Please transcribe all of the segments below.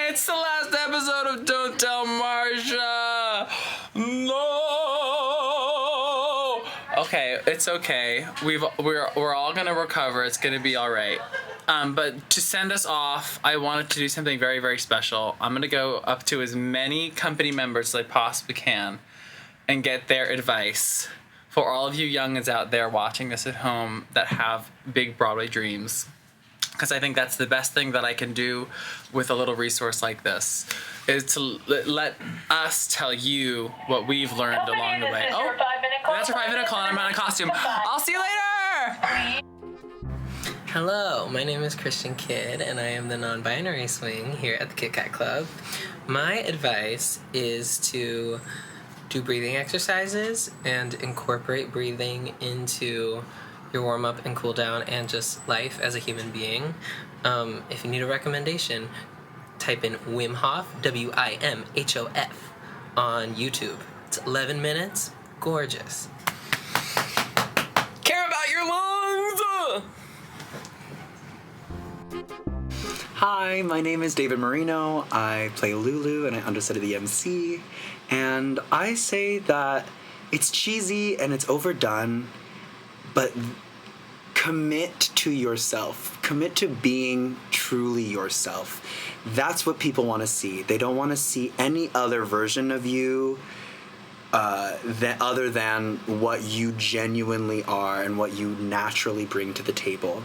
It's the last episode of Don't Tell Marcia. No. Okay, it's okay. We're all gonna recover. It's gonna be all right. But to send us off, I wanted to do something very, very special. I'm gonna go up to as many company members as I possibly can and get their advice for all of you youngins out there watching this at home that have big Broadway dreams. Because I think that's the best thing that I can do with a little resource like this, is to let us tell you what we've learned along the way. Oh, that's your 5-minute call, and I'm not in costume. I'll see you later! Hello, my name is Christian Kidd, and I am the non-binary swing here at the Kit Kat Club. My advice is to do breathing exercises and incorporate breathing into your warm-up and cool-down and just life as a human being. If you need a recommendation, type in Wim Hof, W-I-M-H-O-F, on YouTube. It's 11 minutes. Gorgeous. Care about your lungs! Hi, my name is David Marino. I play Lulu and I understudy the MC. And I say that it's cheesy and it's overdone, but commit to yourself. Commit to being truly yourself. That's what people want to see. They don't want to see any other version of you other than what you genuinely are and what you naturally bring to the table.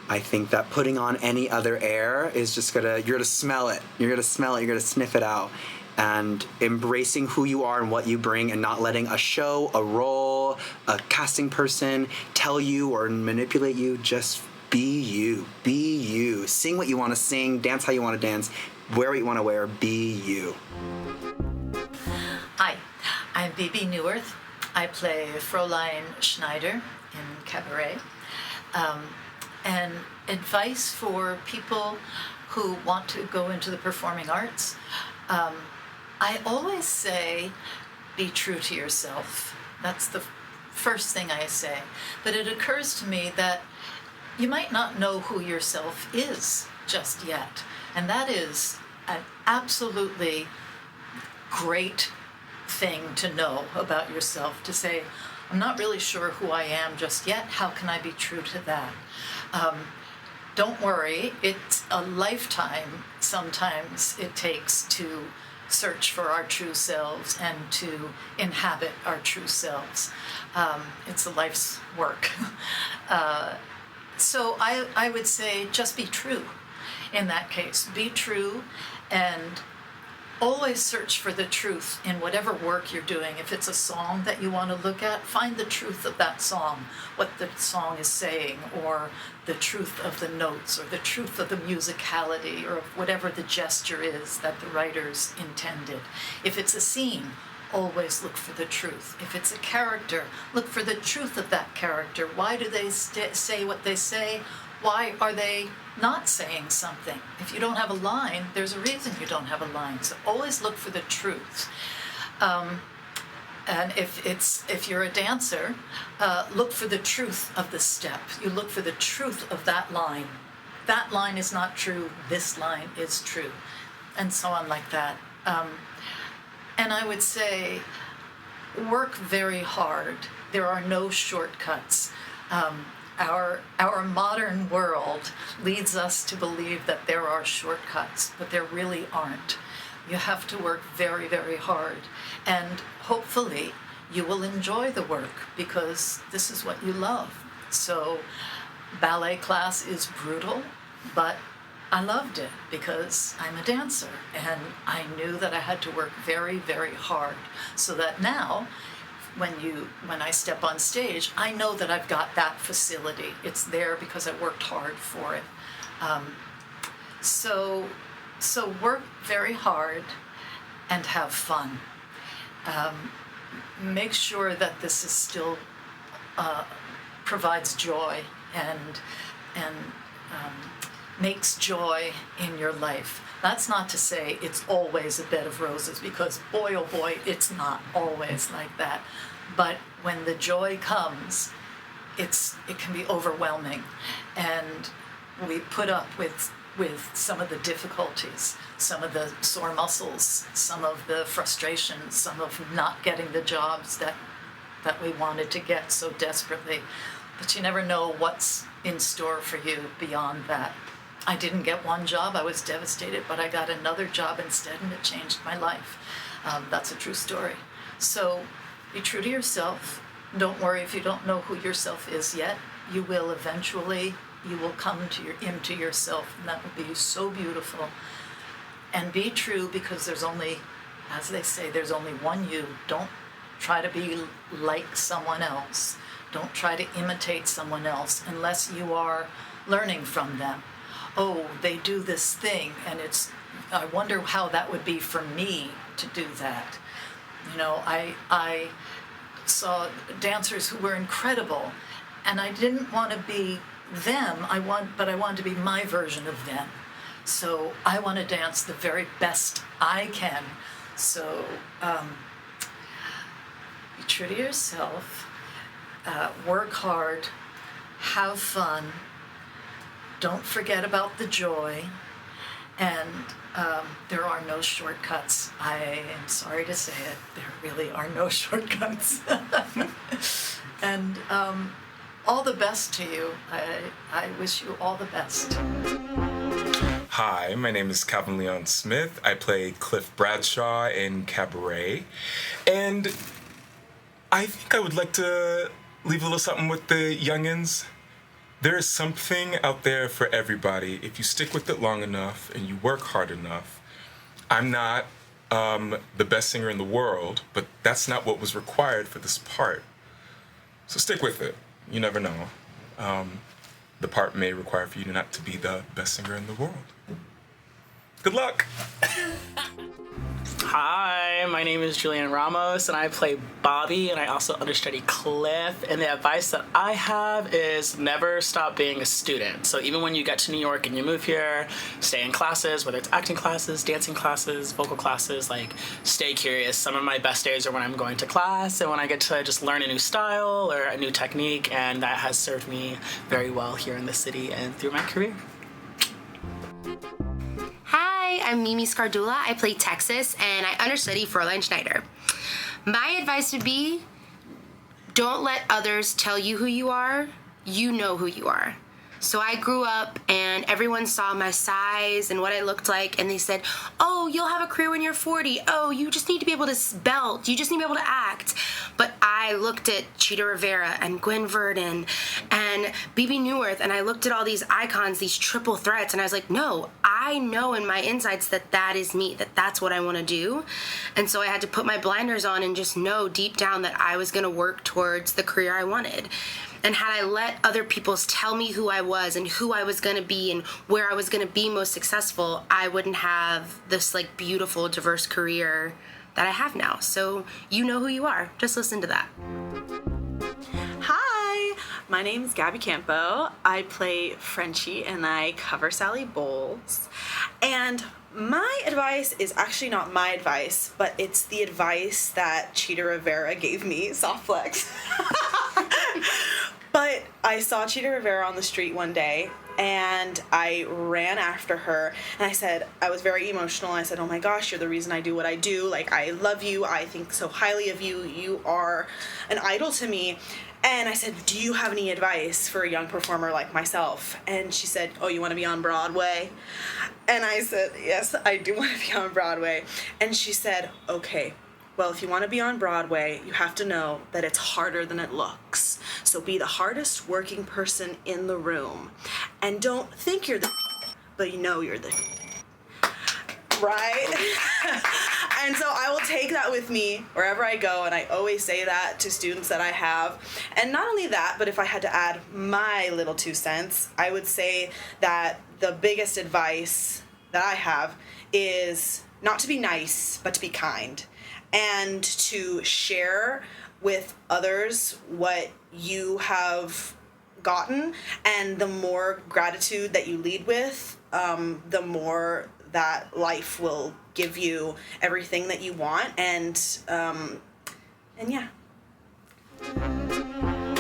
I think that putting on any other air is just you're gonna smell it. You're gonna smell it, you're gonna sniff it out. And embracing who you are and what you bring and not letting a show, a role, a casting person tell you or manipulate you. Just be you. Be you. Sing what you want to sing, dance how you want to dance, wear what you want to wear. Be you. Hi, I'm Bebe Neuwirth. I play Fräulein Schneider in Cabaret. And advice for people who want to go into the performing arts. I always say, be true to yourself. That's the first thing I say. But it occurs to me that you might not know who yourself is just yet. And that is an absolutely great thing to know about yourself, to say, I'm not really sure who I am just yet. How can I be true to that? Don't worry, it's a lifetime sometimes it takes to search for our true selves and to inhabit our true selves. It's a life's work. So I would say just be true in that case. Be true and always search for the truth in whatever work you're doing. If it's a song that you want to look at, find the truth of that song, what the song is saying, or the truth of the notes, or the truth of the musicality, or of whatever the gesture is that the writers intended. If it's a scene, always look for the truth. If it's a character, look for the truth of that character. Why do they say what they say? Why are they not saying something? If you don't have a line, there's a reason you don't have a line. So always look for the truth. And if you're a dancer, look for the truth of the step. You look for the truth of that line. That line is not true. This line is true, and so on like that. And I would say, work very hard. There are no shortcuts. Our modern world leads us to believe that there are shortcuts, but there really aren't. You have to work very, very hard, and hopefully you will enjoy the work because this is what you love. So ballet class is brutal, but I loved it because I'm a dancer, and I knew that I had to work very, very hard so that now when I step on stage, I know that I've got that facility. It's there because I worked hard for it. So work very hard and have fun. Make sure that this is still provides joy and makes joy in your life. That's not to say it's always a bed of roses, because boy, oh boy, it's not always like that. But when the joy comes, it can be overwhelming. And we put up with some of the difficulties, some of the sore muscles, some of the frustrations, some of not getting the jobs that we wanted to get so desperately. But you never know what's in store for you beyond that. I didn't get one job, I was devastated, but I got another job instead, and it changed my life. That's a true story. So be true to yourself. Don't worry if you don't know who yourself is yet. You will eventually. You will come into yourself, and that will be so beautiful. And be true, because there's only, as they say, there's only one you. Don't try to be like someone else. Don't try to imitate someone else unless you are learning from them. Oh, they do this thing, and I wonder how that would be for me to do that. You know, I saw dancers who were incredible, and I didn't want to be them, but I wanted to be my version of them. So I want to dance the very best I can. So be true to yourself, work hard, have fun, don't forget about the joy, and there are no shortcuts. I am sorry to say it, there really are no shortcuts. And all the best to you. I wish you all the best. Hi, my name is Calvin Leon Smith. I play Cliff Bradshaw in Cabaret. And I think I would like to leave a little something with the youngins. There is something out there for everybody if you stick with it long enough and you work hard enough. I'm not the best singer in the world, but that's not what was required for this part. So stick with it. You never know. The part may require for you not to be the best singer in the world. Good luck! Hi, my name is Julian Ramos, and I play Bobby, and I also understudy Cliff. And the advice that I have is never stop being a student. So even when you get to New York and you move here, stay in classes, whether it's acting classes, dancing classes, vocal classes, like, stay curious. Some of my best days are when I'm going to class and when I get to just learn a new style or a new technique, and that has served me very well here in the city and through my career. Hi, I'm Mimi Scardula. I play Texas, and I understudy Fräulein Schneider. My advice would be, don't let others tell you who you are. You know who you are. So I grew up, and everyone saw my size and what I looked like, and they said, oh, you'll have a career when you're 40. Oh, you just need to be able to belt. You just need to be able to act. But I looked at Chita Rivera and Gwen Verdon and Bebe Neuwirth, and I looked at all these icons, these triple threats, and I was like, no, I know in my insides that is me, that's what I want to do. And so I had to put my blinders on and just know deep down that I was going to work towards the career I wanted. And had I let other people tell me who I was and who I was going to be and where I was going to be most successful, I wouldn't have this, like, beautiful, diverse career that I have now. So you know who you are. Just listen to that. Hi, my name is Gabi Campo. I play Frenchie, and I cover Sally Bowles. And my advice is actually not my advice, but it's the advice that Chita Rivera gave me, soft flex. But I saw Chita Rivera on the street one day, and I ran after her, and I was very emotional. I said, oh my gosh, you're the reason I do what I do. Like, I love you. I think so highly of you. You are an idol to me. And I said, do you have any advice for a young performer like myself? And she said, oh, you want to be on Broadway? And I said, yes, I do want to be on Broadway. And she said, okay, well, if you want to be on Broadway, you have to know that it's harder than it looks. So be the hardest working person in the room. And don't think you're the but you know you're the right? And so I will take that with me wherever I go, and I always say that to students that I have. And not only that, but if I had to add my little 2 cents, I would say that the biggest advice that I have is not to be nice, but to be kind, and to share with others what you have gotten, and the more gratitude that you lead with, the more that life will give you everything that you want, and yeah.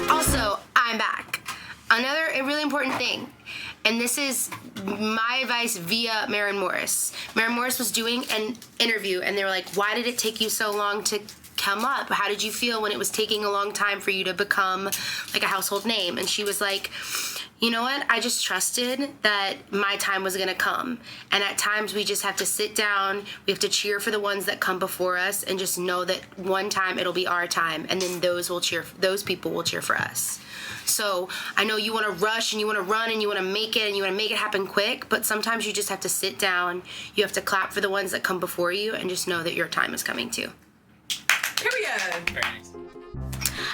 Also, I'm back. Another really important thing, and this is my advice via Maren Morris. Maren Morris was doing an interview, and they were like, why did it take you so long to come up? How did you feel when it was taking a long time for you to become like a household name? And she was like, you know what? I just trusted that my time was gonna come. And at times we just have to sit down, we have to cheer for the ones that come before us, and just know that one time it'll be our time, and then those people will cheer for us. So I know you want to rush and you want to run and you want to make it and you want to make it happen quick, but sometimes you just have to sit down, you have to clap for the ones that come before you, and just know that your time is coming too. Period. Very nice.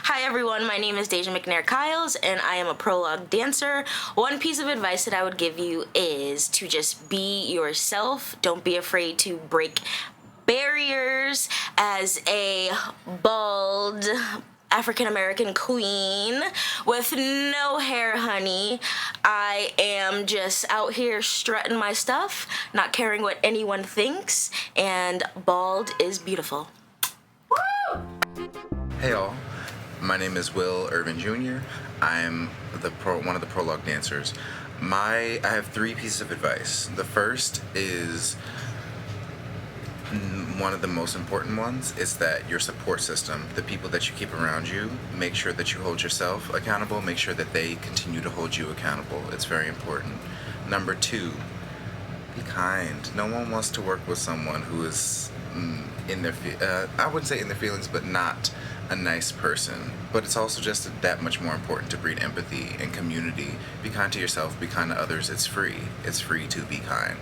Hi everyone, my name is Deja McNair-Kyles and I am a prologue dancer. One piece of advice that I would give you is to just be yourself. Don't be afraid to break barriers. As a bald African-American queen with no hair, honey, I am just out here strutting my stuff, not caring what anyone thinks, and bald is beautiful. Hey all, my name is Will Irvin Jr. I'm one of the prologue dancers. I have 3 pieces of advice. The first is one of the most important ones is that your support system, the people that you keep around you, make sure that you hold yourself accountable, make sure that they continue to hold you accountable. It's very important. Number 2, be kind. No one wants to work with someone who is in their, I wouldn't say in their feelings, but not a nice person. But it's also just that much more important to breed empathy and community. Be kind to yourself, be kind to others. It's free. It's free to be kind.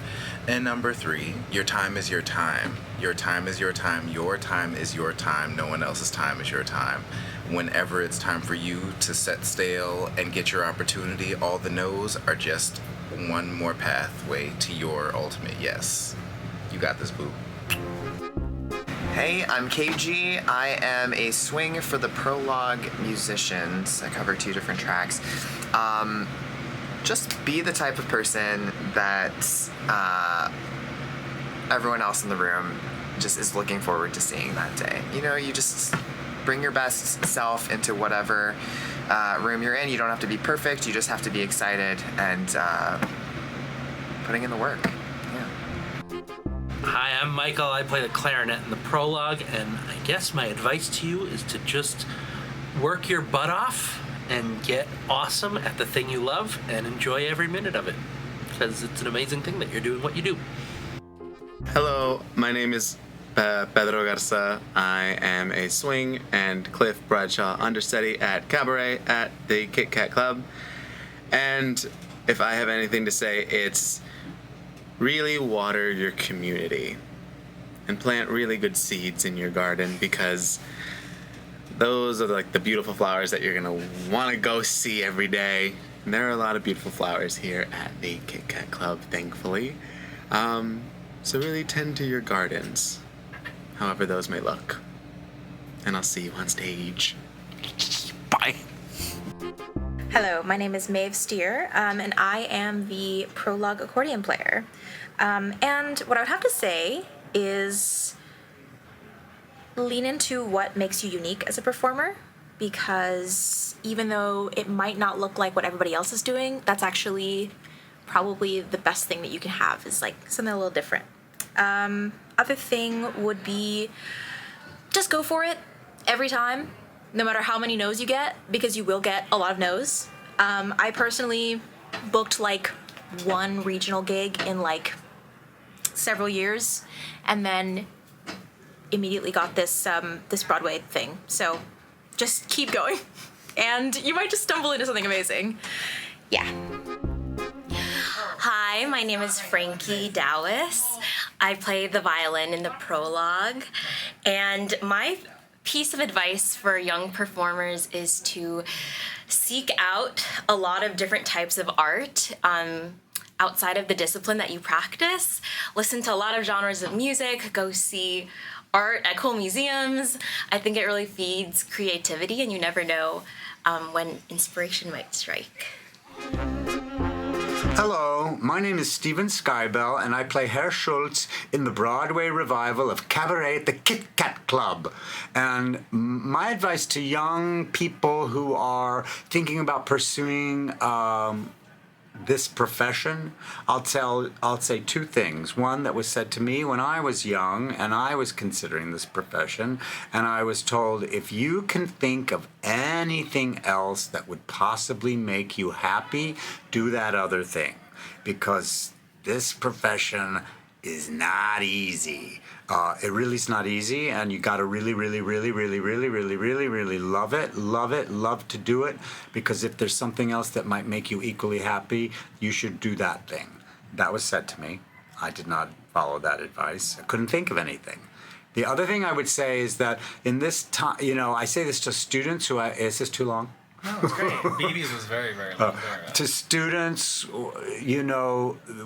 And number 3, your time is your time. Your time is your time. Your time is your time. No one else's time is your time. Whenever it's time for you to set sail and get your opportunity, all the no's are just one more pathway to your ultimate yes. You got this, boo. Hey, I'm KG. I am a swing for the prologue musicians. I cover 2 different tracks. Just be the type of person that everyone else in the room just is looking forward to seeing that day. You know, you just bring your best self into whatever room you're in. You don't have to be perfect. You just have to be excited and putting in the work. Hi, I'm Michael. I play the clarinet in the prologue, and I guess my advice to you is to just work your butt off and get awesome at the thing you love and enjoy every minute of it, because it's an amazing thing that you're doing what you do. Hello, my name is Pedro Garza. I am a swing and Cliff Bradshaw understudy at Cabaret at the Kit Kat Club. And if I have anything to say, it's really water your community and plant really good seeds in your garden, because those are like the beautiful flowers that you're gonna want to go see every day. And there are a lot of beautiful flowers here at the Kit Kat Club, thankfully. So really tend to your gardens, however those may look. And I'll see you on stage. Bye. Hello, my name is Maeve Steer, and I am the prologue accordion player. And what I would have to say is lean into what makes you unique as a performer, because even though it might not look like what everybody else is doing, that's actually probably the best thing that you can have, is like something a little different. Other thing would be just go for it every time, no matter how many no's you get, because you will get a lot of no's. I personally booked like 1 regional gig in like several years, and then immediately got this this Broadway thing. So just keep going, and you might just stumble into something amazing. Yeah. Hi, my name is Frankie Dowis. I play the violin in the prologue, and my piece of advice for young performers is to seek out a lot of different types of art outside of the discipline that you practice. Listen to a lot of genres of music, go see art at cool museums. I think it really feeds creativity, and you never know when inspiration might strike. Hello, my name is Steven Skybell, and I play Herr Schultz in the Broadway revival of Cabaret at the Kit Kat Club. And my advice to young people who are thinking about pursuing this profession, I'll say two things. One that was said to me when I was young and I was considering this profession, and I was told, if you can think of anything else that would possibly make you happy, do that other thing, because this profession is not easy. It really is not easy, and you got to really love to do it, because if there's something else that might make you equally happy, you should do that thing. That was said to me. I did not follow that advice. I couldn't think of anything. The other thing I would say is that in this time, I say this to students who is this too long? No, it's great. BB's was very, very long. To students,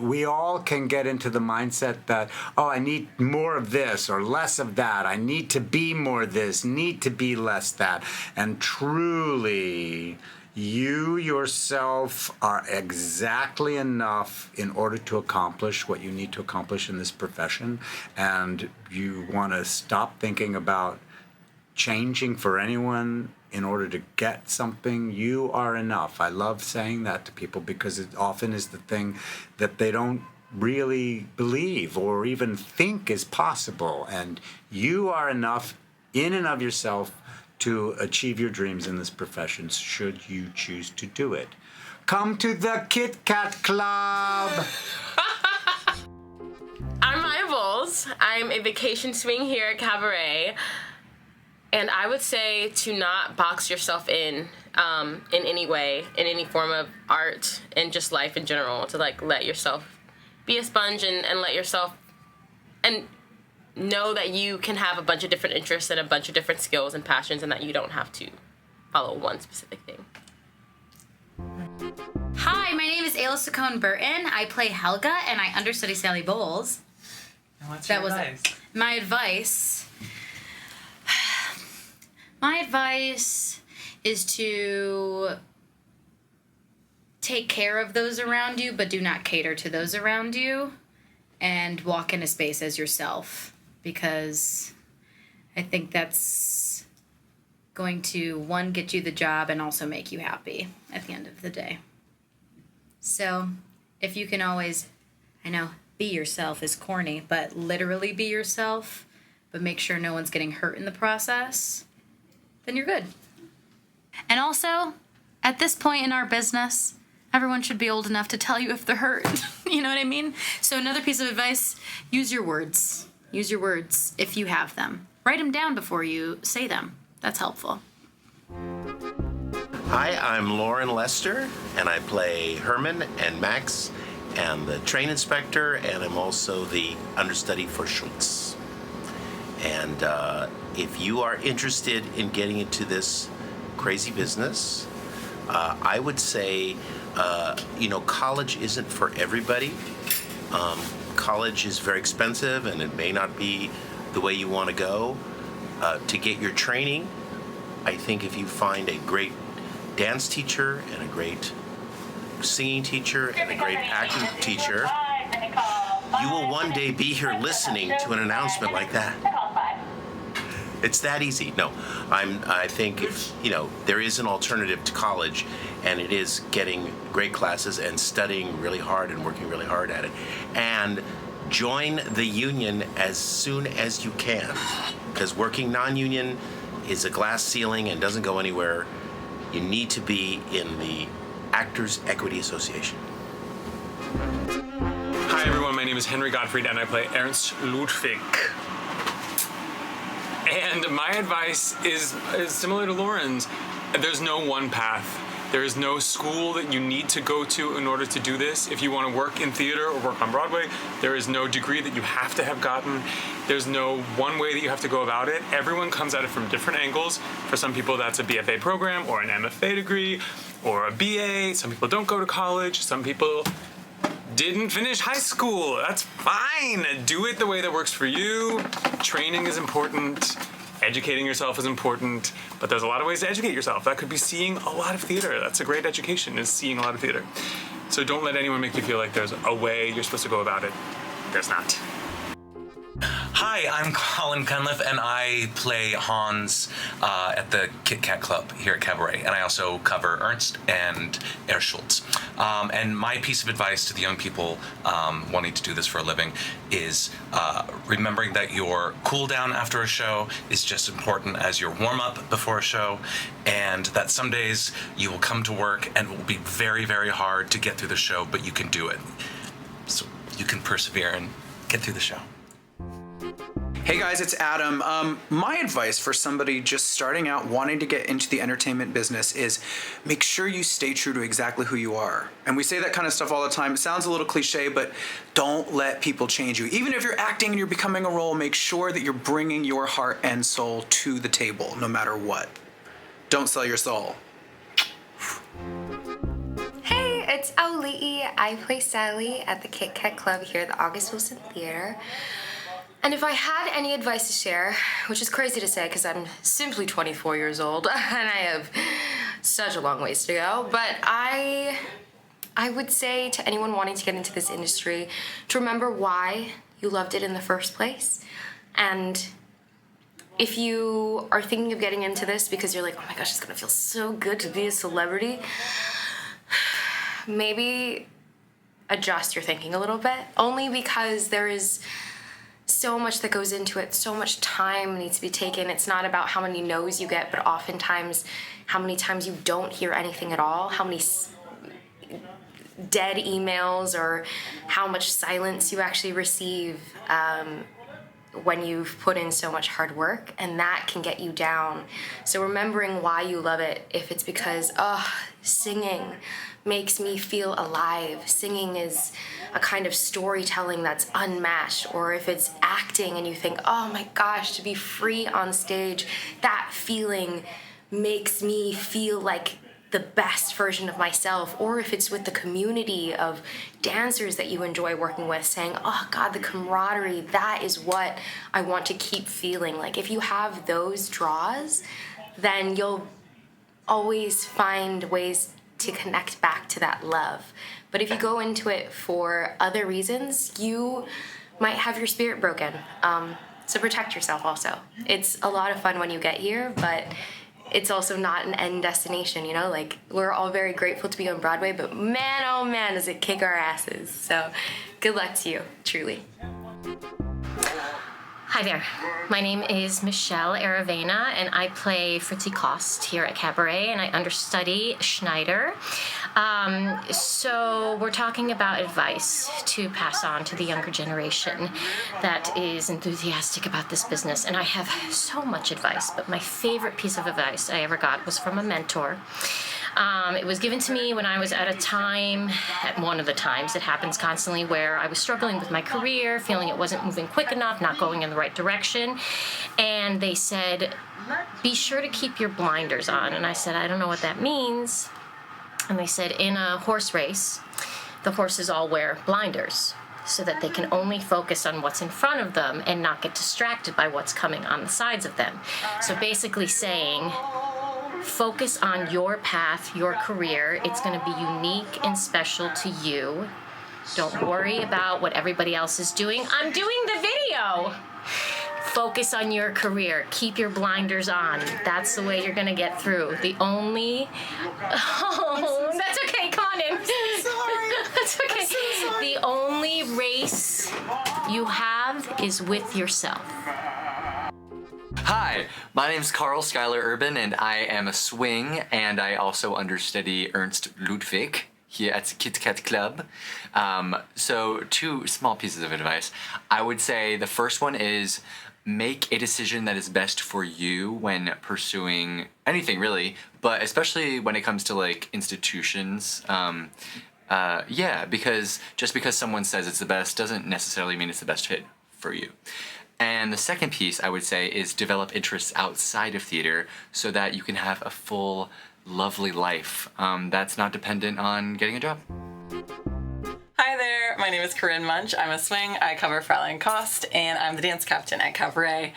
we all can get into the mindset that, I need more of this or less of that. I need to be more this, need to be less that. And truly, you yourself are exactly enough in order to accomplish what you need to accomplish in this profession. And you want to stop thinking about changing for anyone in order to get something. You are enough. I love saying that to people because it often is the thing that they don't really believe or even think is possible. And you are enough in and of yourself to achieve your dreams in this profession, should you choose to do it. Come to the Kit Kat Club! I'm Maya Bowles. I'm a vacation swing here at Cabaret. And I would say to not box yourself in any way, in any form of art and just life in general, to let yourself be a sponge and let yourself, and know that you can have a bunch of different interests and a bunch of different skills and passions, and that you don't have to follow one specific thing. Hi, my name is Ayla Saccone Burton. I play Helga, and I understudy Sally Bowles. And what's your advice? My advice. My advice is to take care of those around you, but do not cater to those around you, and walk in a space as yourself, because I think that's going to, one, get you the job and also make you happy at the end of the day. So if you can always, I know, be yourself is corny, but literally be yourself, but make sure no one's getting hurt in the process, then you're good. And also, at this point in our business, everyone should be old enough to tell you if they're hurt. You know what I mean? So another piece of advice, use your words. Use your words if you have them. Write them down before you say them. That's helpful. Hi, I'm Lauren Lester, and I play Herman and Max and the train inspector, and I'm also the understudy for Schultz. And if you are interested in getting into this crazy business, I would say, college isn't for everybody. College is very expensive, and it may not be the way you want to go. To get your training, I think if you find a great dance teacher and a great singing teacher and a great acting teacher, you will one day be here listening to an announcement like that. It's that easy. No, I think there is an alternative to college, and it is getting great classes and studying really hard and working really hard at it. And join the union as soon as you can, because working non-union is a glass ceiling and doesn't go anywhere. You need to be in the Actors Equity Association. Hi everyone, my name is Henry Gottfried and I play Ernst Ludwig. And my advice is similar to Lauren's. There's no one path. There is no school that you need to go to in order to do this. If you want to work in theater or work on Broadway, there is no degree that you have to have gotten. There's no one way that you have to go about it. Everyone comes at it from different angles. For some people, that's a BFA program or an MFA degree or a BA. Some people don't go to college. Some people didn't finish high school. That's fine. Do it the way that works for you. Training is important. educating yourself is important, but there's a lot of ways to educate yourself. That could be seeing a lot of theater. That's a great education, is seeing a lot of theater. So don't let anyone make you feel like there's a way you're supposed to go about it. There's not. Hi, I'm Colin Cunliffe, and I play Hans at the Kit Kat Club here at Cabaret, and I also cover Ernst and Herr Schultz. And my piece of advice to the young people wanting to do this for a living is remembering that your cool down after a show is just as important as your warm up before a show, and that some days you will come to work and it will be very, very hard to get through the show, but you can do it. So you can persevere and get through the show. Hey guys, it's Adam. My advice for somebody just starting out wanting to get into the entertainment business is make sure you stay true to exactly who you are. And we say that kind of stuff all the time. It sounds a little cliche, but don't let people change you. Even if you're acting and you're becoming a role, make sure that you're bringing your heart and soul to the table, no matter what. Don't sell your soul. Hey, it's Auli'i. I play Sally at the Kit Kat Club here at the August Wilson Theater. And if I had any advice to share, which is crazy to say because I'm simply 24 years old and I have such a long ways to go, but I would say to anyone wanting to get into this industry to remember why you loved it in the first place. And if you are thinking of getting into this because you're like, oh my gosh, it's gonna feel so good to be a celebrity, maybe adjust your thinking a little bit, only because there is so much that goes into it, so much time needs to be taken. It's not about how many no's you get, but oftentimes how many times you don't hear anything at all, how many dead emails, or how much silence you actually receive when you've put in so much hard work, and that can get you down. So remembering why you love it, if it's because, singing makes me feel alive. Singing is a kind of storytelling that's unmatched. Or if it's acting and you think, oh my gosh, to be free on stage, that feeling makes me feel like the best version of myself. Or if it's with the community of dancers that you enjoy working with, saying, oh God, the camaraderie, that is what I want to keep feeling. Like if you have those draws, then you'll always find ways to connect back to that love. But if you go into it for other reasons, you might have your spirit broken. So protect yourself also. It's a lot of fun when you get here, but it's also not an end destination, you know? Like, we're all very grateful to be on Broadway, but man, oh man, does it kick our asses. So good luck to you, truly. Hi there. My name is Michelle Aravena, and I play Fritzi Kost here at Cabaret, and I understudy Schneider. So we're talking about advice to pass on to the younger generation that is enthusiastic about this business. And I have so much advice, but my favorite piece of advice I ever got was from a mentor. It was given to me when I was at a time, at one of the times, it happens constantly, where I was struggling with my career, feeling it wasn't moving quick enough, not going in the right direction. And they said, be sure to keep your blinders on. And I said, I don't know what that means. And they said, in a horse race, the horses all wear blinders so that they can only focus on what's in front of them and not get distracted by what's coming on the sides of them. So basically saying, focus on your path, your career. It's going to be unique and special to you. Don't worry about what everybody else is doing. I'm doing the video. Focus on your career. Keep your blinders on. That's the way you're going to get through. The only... Oh, that's okay. Come on in. I'm so sorry. That's okay. I'm so sorry. The only race you have is with yourself. Hi, my name's Carl Schuyler Urban, and I am a swing, and I also understudy Ernst Ludwig here at the Kit Kat Club. So two small pieces of advice. I would say the first one is make a decision that is best for you when pursuing anything, really, but especially when it comes to like institutions. Because just because someone says it's the best doesn't necessarily mean it's the best fit for you. And the second piece, I would say, is develop interests outside of theater so that you can have a full, lovely life that's not dependent on getting a job. Hi there, my name is Corinne Munch. I'm a swing. I cover Fräulein Kost, and I'm the dance captain at Cabaret.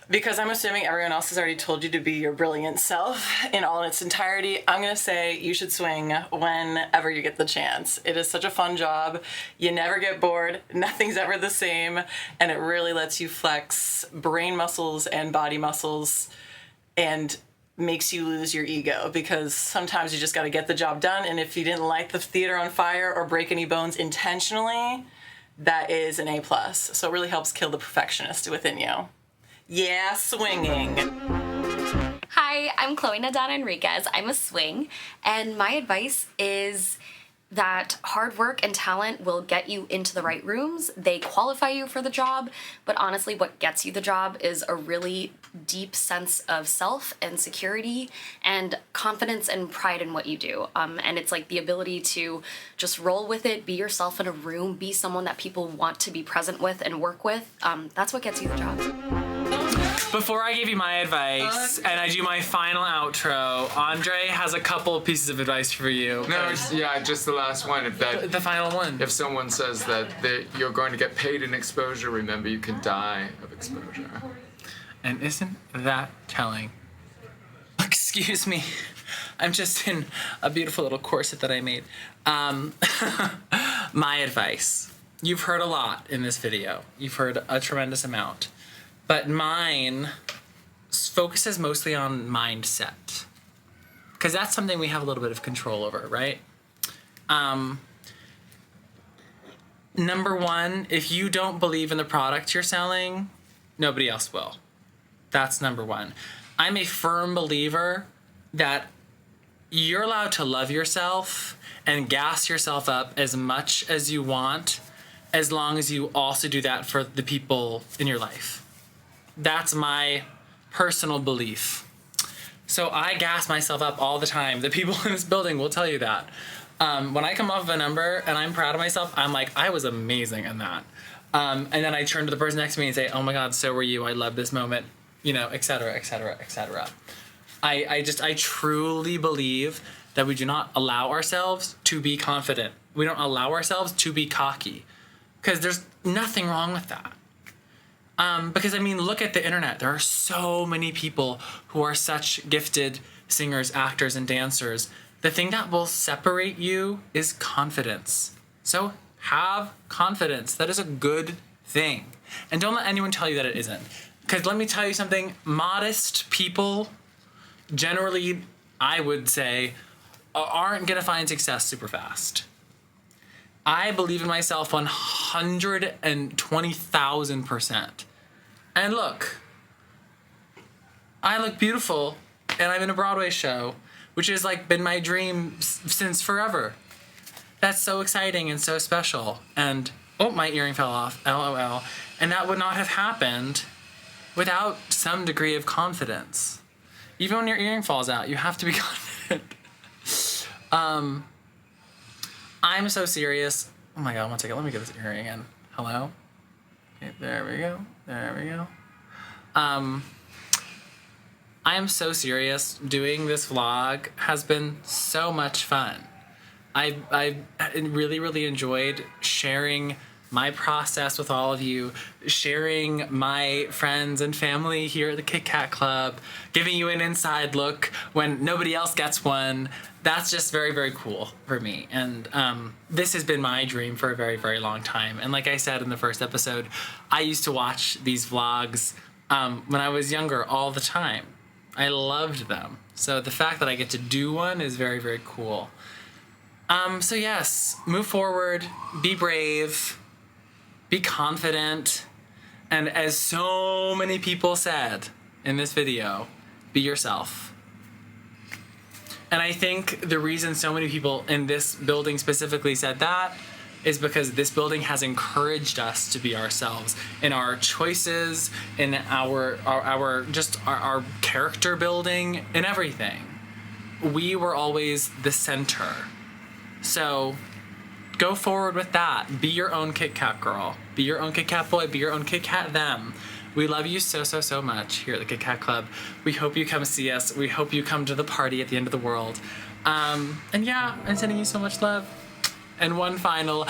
because I'm assuming everyone else has already told you to be your brilliant self in all its entirety, I'm going to say you should swing whenever you get the chance. It is such a fun job. You never get bored. Nothing's ever the same. And it really lets you flex brain muscles and body muscles and makes you lose your ego, because sometimes you just got to get the job done. And if you didn't light the theater on fire or break any bones intentionally, that is an A+. So it really helps kill the perfectionist within you. Yeah, swinging. Hi, I'm Chloe Nadana Enriquez. I'm a swing, and my advice is that hard work and talent will get you into the right rooms. They qualify you for the job, but honestly, what gets you the job is a really deep sense of self and security and confidence and pride in what you do. And it's like the ability to just roll with it, be yourself in a room, be someone that people want to be present with and work with. That's what gets you the job. Before I give you my advice and I do my final outro, Andre has a couple pieces of advice for you. No, just the last one. If that the final one. If someone says that you're going to get paid in exposure, remember you can die of exposure. And isn't that telling? Excuse me. I'm just in a beautiful little corset that I made. My advice. You've heard a lot in this video. You've heard a tremendous amount. But mine focuses mostly on mindset. Because that's something we have a little bit of control over, right? Number one, if you don't believe in the product you're selling, nobody else will. That's number one. I'm a firm believer that you're allowed to love yourself and gas yourself up as much as you want, as long as you also do that for the people in your life. That's my personal belief. So I gas myself up all the time. The people in this building will tell you that. When I come off of a number and I'm proud of myself, I'm like, I was amazing in that. And then I turn to the person next to me and say, oh my God, so were you. I love this moment, et cetera, et cetera, et cetera. I truly believe that we do not allow ourselves to be confident. We don't allow ourselves to be cocky, because there's nothing wrong with that. Because, look at the internet. There are so many people who are such gifted singers, actors, and dancers. The thing that will separate you is confidence. So have confidence. That is a good thing. And don't let anyone tell you that it isn't. Because let me tell you something. Modest people, generally, I would say, aren't going to find success super fast. I believe in myself 120,000%. And look, I look beautiful, and I'm in a Broadway show, which has been my dream since forever. That's so exciting and so special. And oh, my earring fell off. LOL. And that would not have happened without some degree of confidence. Even when your earring falls out, you have to be confident. I'm so serious. Oh my God, one second. Let me get this earring in. Hello? Okay, there we go. There we go. I am so serious. Doing this vlog has been so much fun. I really, really enjoyed sharing my process with all of you, sharing my friends and family here at the Kit Kat Club, giving you an inside look when nobody else gets one. That's just very, very cool for me. And this has been my dream for a very, very long time. And like I said in the first episode, I used to watch these vlogs when I was younger all the time. I loved them. So the fact that I get to do one is very, very cool. So yes, move forward, be brave, be confident, and as so many people said in this video, be yourself. And I think the reason so many people in this building specifically said that is because this building has encouraged us to be ourselves in our choices, in our character building, in everything. We were always the center. So go forward with that. Be your own Kit Kat girl. Be your own Kit Kat boy. Be your own Kit Kat them. We love you so, so, so much here at the Kit Kat Club. We hope you come see us. We hope you come to the party at the end of the world. And yeah, I'm sending you so much love. And one final...